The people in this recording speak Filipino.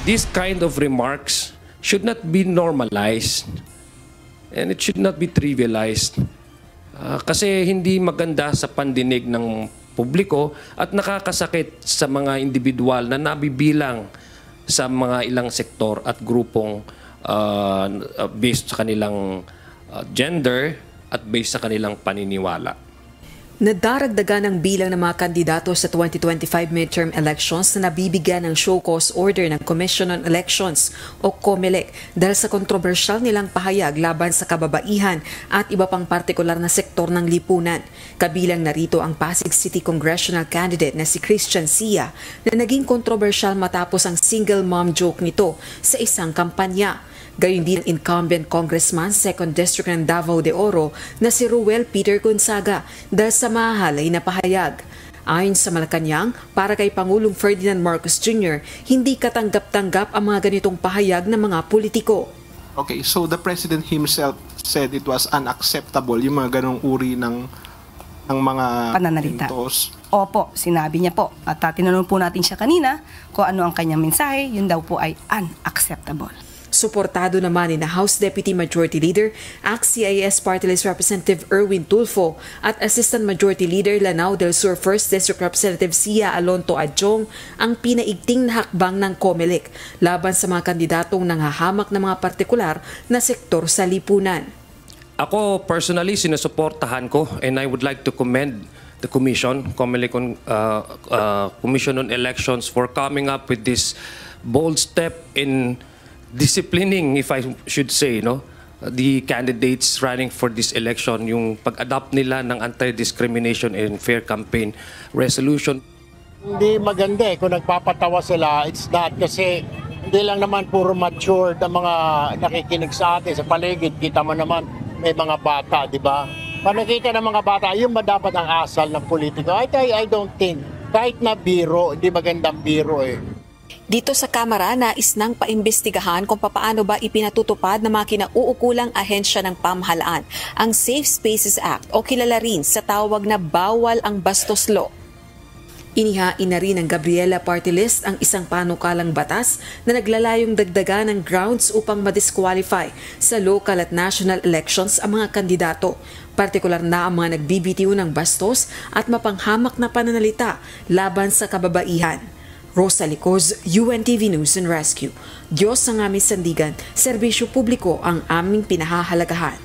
This kind of remarks should not be normalized and it should not be trivialized. Kasi hindi maganda sa pandinig ng publiko at nakakasakit sa mga individual na nabibilang sa mga ilang sektor at grupong based sa kanilang gender at based sa kanilang paniniwala. Nadaragdagan ang bilang ng mga kandidato sa 2025 midterm elections na nabibigyan ng show cause order ng Commission on Elections o COMELEC dahil sa kontrobersyal nilang pahayag laban sa kababaihan at iba pang partikular na sektor ng lipunan. Kabilang narito ang Pasig City Congressional candidate na si Christian Sia na naging kontrobersyal matapos ang single mom joke nito sa isang kampanya. Gayon din ang incumbent congressman sa 2nd District ng Davao de Oro na si Ruel Peter Gonzaga dahil sa mahalay na pahayag. Ayon sa Malacanang, para kay Pangulong Ferdinand Marcos Jr., hindi katanggap-tanggap ang mga ganitong pahayag ng mga politiko. Okay, so the President himself said it was unacceptable yung mga ganong uri ng mga pananalita. intos. Opo, sinabi niya po. At tinanong po natin siya kanina kung ano ang kanyang mensahe, yun daw po ay unacceptable. Suportado naman ni House Deputy Majority Leader, ACT-CIS Party List Representative Erwin Tulfo at Assistant Majority Leader Lanao del Sur 1st District Representative Sia Alonto Adjong ang pinaigting na hakbang ng COMELEC laban sa mga kandidatong nanghahamak ng mga partikular na sektor sa lipunan. Ako personally sinusuportahan ko and I would like to commend the Commission, COMELEC Commission on Elections for coming up with this bold step in disciplining, if I should say, the candidates running for this election, yung pag-adopt nila ng anti-discrimination and fair campaign resolution. Hindi maganda kung nagpapatawa sila. It's not kasi hindi lang naman puro matured ang mga nakikinig sa atin sa paligid. Kita mo naman may mga bata, di ba? Pag nakita ng mga bata, yun ba dapat ang asal ng politiko? I don't think. Kahit na biro, hindi magandang biro Dito sa Kamara, nais nang paimbestigahan kung papaano ba ipinatutupad ng mga kinauukulang ahensya ng pamahalaan ang Safe Spaces Act o kilala rin sa tawag na Bawal ang Bastos Law. Inihain na rin ng Gabriela Party List ang isang panukalang batas na naglalayong dagdagan ng grounds upang madisqualify sa local at national elections ang mga kandidato, partikular na ang mga nagbibitiw ng bastos at mapanghamak na pananalita laban sa kababaihan. Rosa Licoz, UNTV News and Rescue. Diyos ang aming sandigan, serbisyo publiko ang aming pinahahalagahan.